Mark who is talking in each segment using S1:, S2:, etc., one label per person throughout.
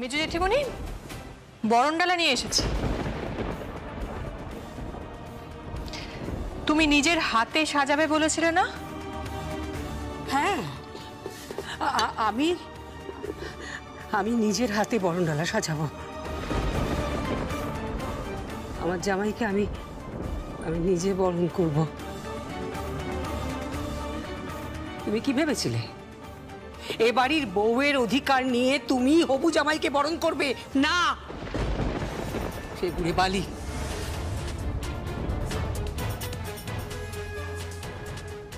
S1: মেজো জেঠিমণি বরণডালা নিয়ে এসেছি। তুমি নিজের হাতে সাজাবে বলেছিলে না?
S2: হ্যাঁ, আমি আমি নিজের হাতে বরণডালা সাজাবো। আমার জামাইকে আমি আমি নিজে বরণ করব। তুমি কি ভেবেছিলে এ বাড়ির বউয়ের অধিকার নিয়ে তুমি হবু জামাইকে বরণ করবে? না, সে বুড়ে বালি।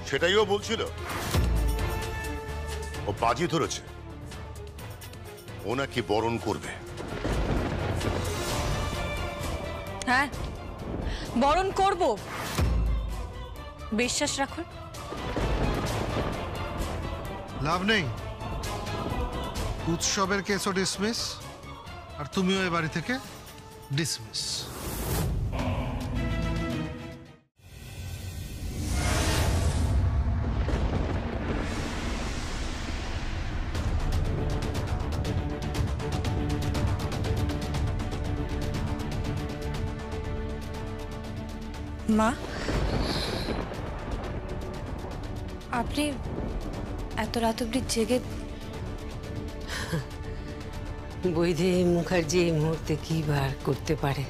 S3: সেটাই ও বলছিল। ও বাজি ধরেছে ও নাকি বরণ করবে।
S1: হ্যাঁ, বরণ করব, বিশ্বাস রাখুন।
S4: লাভ নেই, উৎসবের কেসও ডিসমিস, আর তুমিও এই বাড়ি থেকে ডিসমিস।
S1: মা, আপনি এত রাত অব্দি জেগে?
S2: বৈদে মুখার্জি এই মুহূর্তে কি বার করতে পারে?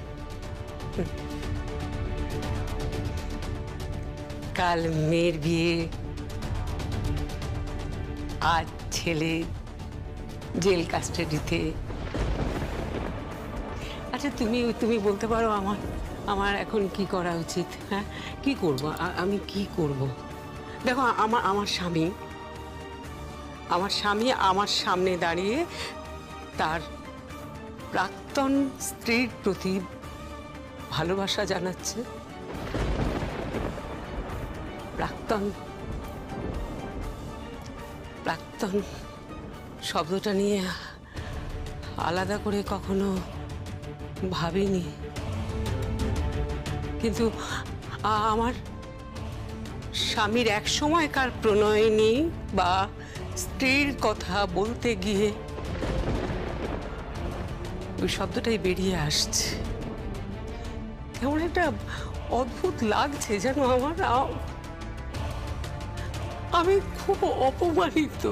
S2: কাল মেয়ের বিয়ে, আজ ছেলে জেল কাস্টাডিতে। আচ্ছা, তুমি বলতে পারো আমার আমার এখন কি করা উচিত? হ্যাঁ, কি করব আমি? কি করব? দেখো, আমার স্বামী আমার সামনে দাঁড়িয়ে তার প্রাক্তন স্ত্রীর প্রতি ভালোবাসা জানাচ্ছে। প্রাক্তন শব্দটা নিয়ে আলাদা করে কখনো ভাবিনি, কিন্তু আমার স্বামীর এক সময়কার প্রণয়িনী বা স্ত্রীর কথা বলতে গিয়ে ওই শব্দটাই বেরিয়ে আসছে। কেমন একটা অদ্ভুত লাগছে যেন আমার। আমি খুব অপমানিত।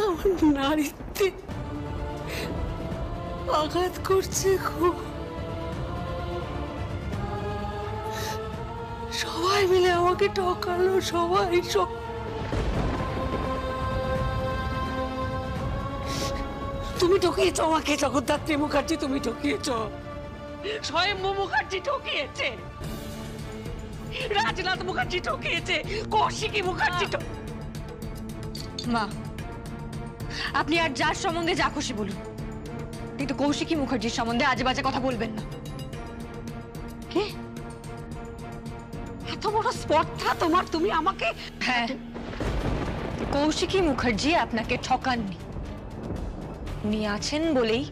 S2: আমার নারীত্বে আঘাত করছে খুব। সবাই মিলে আমাকে ঠকালো, সবাই। তুমি ঠকিয়েছ আমাকে, জগদ্ধাত্রী মুখার্জি, তুমি ঠকিয়েছ। স্বয়ম্ভু মুখার্জি ঠকিয়েছে, রাজনাথ মুখার্জি ঠকিয়েছে, কৌশিকী মুখার্জি।
S1: মা, আপনি আর যার সম্বন্ধে যা খুশি বলুন, কিন্তু কৌশিকী মুখার্জির সম্বন্ধে আজে বাজে কথা বলবেন না।
S2: কে? এত বড় স্পর্ধা তোমার? তুমি আমাকে?
S1: হ্যাঁ, কৌশিকী মুখার্জি আপনাকে ঠকাননি। উনি আছেন বলেই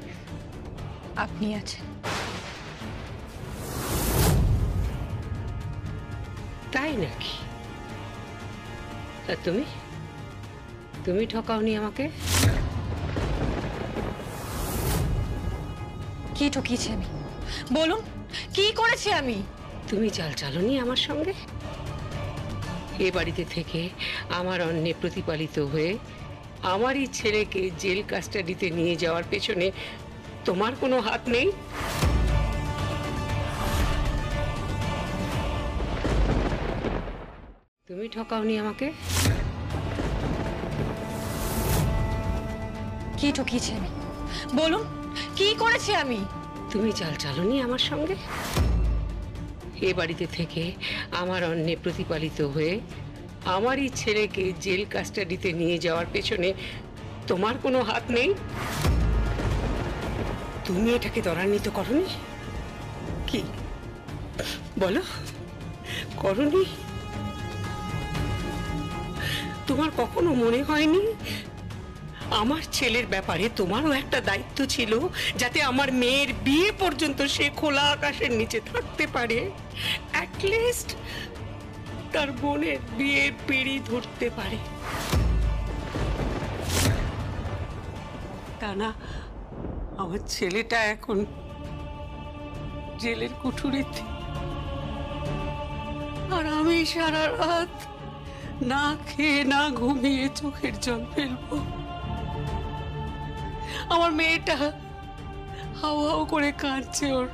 S1: আপনি আছেন।
S2: তাই নাকি? আর তুমি ঠকাওনি আমাকে?
S1: কি ঠকিয়েছি আমি? বলুন, কি করেছি আমি?
S2: তুমি চাল চালনি আমার সঙ্গে। এ বাড়িতে থেকে আমার অন্যে প্রতিপালিত হয়ে আমারই ছেলেকে জেল কাস্টাডিতে নিয়ে যাওয়ার পেছনে তোমার কোনো হাত নেই? তুমি ঠকাওনি আমাকে?
S1: কি ঠকিয়েছি আমি? বলুন, কি করেছি আমি?
S2: তুমি চাল চালনি আমার সঙ্গে। এ বাড়িতে থেকে আমার অন্যে প্রতিপালিত হয়ে আমারই ছেলেকে জেল কাস্টাডিতে নিয়ে যাওয়ার পেছনে তোমার কোনো হাত নেই? তুমি এটাকে ত্বরান্বিত করনি? কি বলো, করনি? তোমার কখনো মনে হয়নি আমার ছেলের ব্যাপারে তোমারও একটা দায়িত্ব ছিল, যাতে আমার মেয়ের বিয়ে পর্যন্ত সে খোলা আকাশের নিচে থাকতে পারে? অ্যাটলিস্ট তার বোনের বিয়ের পিঁড়ি ধরতে পারে। তা না, আমার ছেলেটা এখন জেলের কুঠুরিতে, আর আমি সারা রাত না খেয়ে না ঘুমিয়ে চোখের জল ফেলবো। আমার মেয়েটা হাও হাও করে কাঁদছে ওর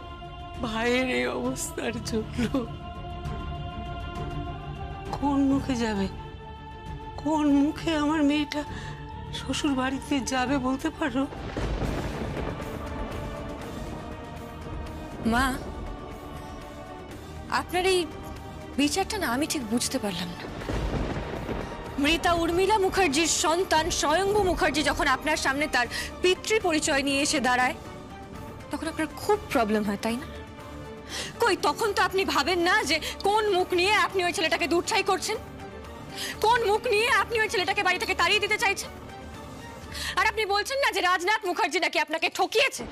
S2: ভাইয়ের এই অবস্থার জন্য। কোন মুখে যাবে, কোন মুখে আমার মেয়েটা শ্বশুর বাড়িতে যাবে বলতে পারো?
S1: মা, আপনার এই বিচারটা না আমি ঠিক বুঝতে পারলাম না। মৃতা উর্মিলা মুখার্জির সন্তান স্বয়ংভূ মুখার্জি যখন আপনার সামনে তার পিতৃ পরিচয় নিয়ে এসে দাঁড়ায়, তখন আপনার খুব প্রবলেম হয়, তাই না? কই তখন তো আপনি ভাবেন না যে কোন মুখ নিয়ে আপনি ওই ছেলেটাকে দূরছাই করছেন, কোন মুখ নিয়ে আপনি ওই ছেলেটাকে বাড়ি থেকে তাড়িয়ে দিতে চাইছেন। আর আপনি বলছেন না যে রাজনাথ মুখার্জি নাকি আপনাকে ঠকিয়েছে।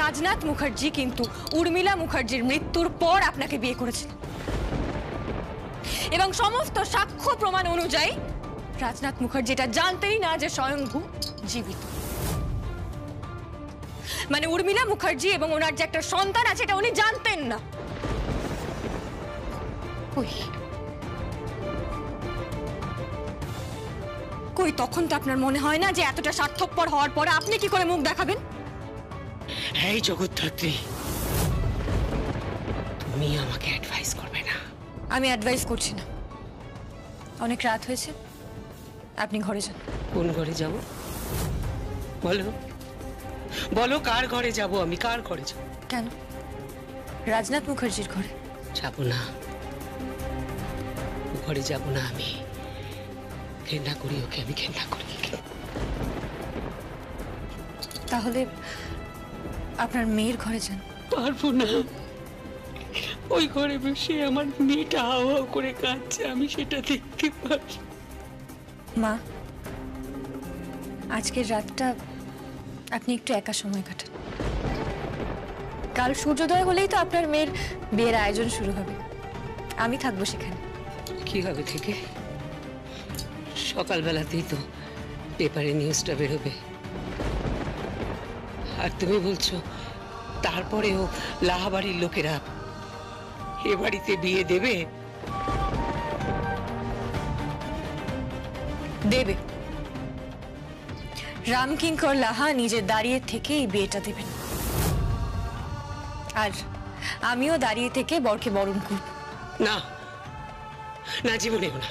S1: রাজনাথ মুখার্জি কিন্তু উর্মিলা মুখার্জির মৃত্যুর পর আপনাকে বিয়ে করেছিলেন, এবং সমস্ত সাক্ষ্য প্রমাণ অনুযায়ী রাজনাথ মুখার্জি এটা জানতেই না যে স্বয়ংভূ জীবিত। মানে উর্মিলা মুখার্জি এবং ওনার যে একটা সন্তান আছে এটা উনি জানতেন না। কই তখন তো আপনার মনে হয় না যে এতটা স্বার্থপর হওয়ার পরে আপনি কি করে মুখ দেখাবেন?
S2: এই জগদ্ধাত্রী, তুমি আমাকে অ্যাডভাইস করবে না।
S1: আমি অ্যাডভাইস করছি না। অনেক রাত হয়েছে, আপনি ঘরে যান।
S2: কোন ঘরে যাব বলো? বলো কার ঘরে যাব? আমি কার ঘরে যাব?
S1: কেন? রাজনাথ মুখার্জির ঘরে
S2: যাব না, ও ঘরে যাব না। আমি ঘেন্না করি ওকে, আমি ঘেন্না করি।
S1: তাহলে আপনার মেয়ের ঘরে যান।
S2: পারবো না, ওই ঘরে বসে আমার মেয়েটা হাও হাও করে কাঁদছে, আমি সেটা দেখতে পারি।
S1: মা, আজকের রাতটা আপনি একটু একা সময় কাটান। কাল সূর্যোদয় হলেই তো আপনার মেয়ের বিয়ের আয়োজন শুরু হবে, আমি থাকবো সেখানে।
S2: কি হবে থেকে? সকালবেলাতেই তো পেপারে নিউজটা বেরোবে, আর তুমি বলছো তারপরেও লাহাবাড়ির লোকেরা এ বাড়িতে বিয়ে দেবে?
S1: দেবে। রামকিঙ্কর লাহা নিজে দাঁড়িয়ে থেকে এই বিয়েটা দেবেন, আর আমিও দাঁড়িয়ে থেকে বরকে বরণ করব।
S2: না না, জীবনেও না।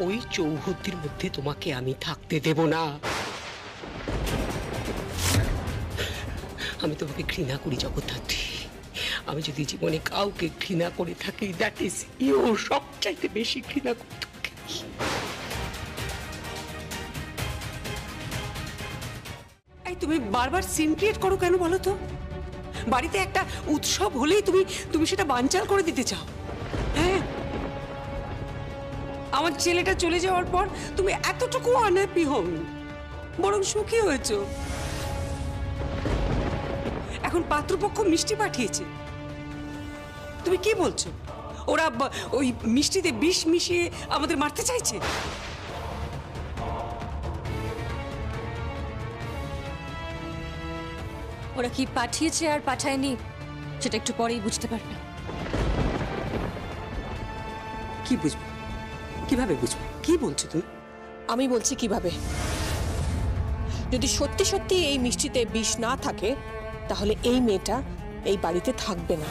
S2: ওই চৌহদ্দির মধ্যে তোমাকে আমি থাকতে দেব না। আমি তোমাকে ঘৃণা করি জগদ্ধাত্রী। আমি যদি জীবনে কাউকে ঘৃণা করে থাকি, দ্যাট ইজ ইউ। সবচাইতে বেশি ঘৃণা করি তোমাকে। এই তুমি বারবার সিন ক্রিয়েট করো কেন বলো তো? বাড়িতে একটা উৎসব হলেই তুমি সেটা বানচাল করে দিতে চাও। হ্যাঁ, আমার ছেলেটা চলে যাওয়ার পর তুমি এতটুকু আনহ্যাপি হওনি, বরং সুখী হয়েছো। এখন পাত্রপক্ষ মিষ্টি পাঠিয়েছে, তুমি কি বলছো? ওরা ওই মিষ্টিতে বিষ মিশিয়ে আমাদের মারতে চাইছে?
S1: ওরা কি পাঠিয়েছে আর পাঠায়নি সেটা একটু পরেই বুঝতে পারবে।
S2: কি বুঝবো? কিভাবে বুঝবো? কি বলছো তুমি?
S5: আমি বলছি কিভাবে। যদি সত্যি সত্যি এই মিষ্টিতে বিষ না থাকে, তাহলে এই মেয়েটা এই বাড়িতে থাকবে না।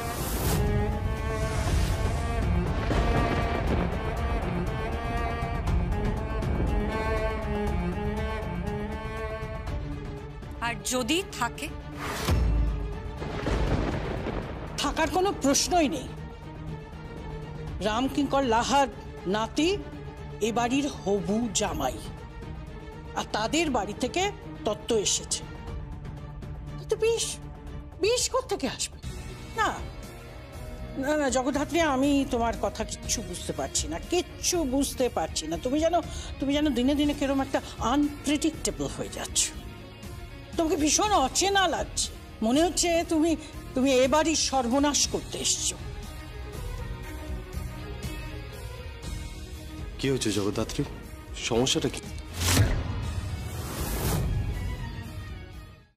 S1: আর যদি থাকে?
S6: থাকার কোনো প্রশ্নই নেই। রামকিঙ্কর লাহার নাতি এ বাড়ির হবু জামাই, আর তাদের বাড়ি থেকে তত্ত্ব এসেছে। তো বিষ বিষ কোত্থেকে আসবে? না না না জগদ্ধাত্রী, আমি তোমার কথা কিচ্ছু বুঝতে পারছি না, কিচ্ছু বুঝতে পারছি না। তুমি যেন দিনে দিনে কিরকম একটা আনপ্রেডিক্টেবল হয়ে যাচ্ছ। তোমাকে ভীষণ অচেনা লাগছে, মনে হচ্ছে তুমি এ বাড়ির সর্বনাশ করতে এসছো।
S7: কি হয়েছে জগদ্ধাত্রী? সমস্যাটা কি?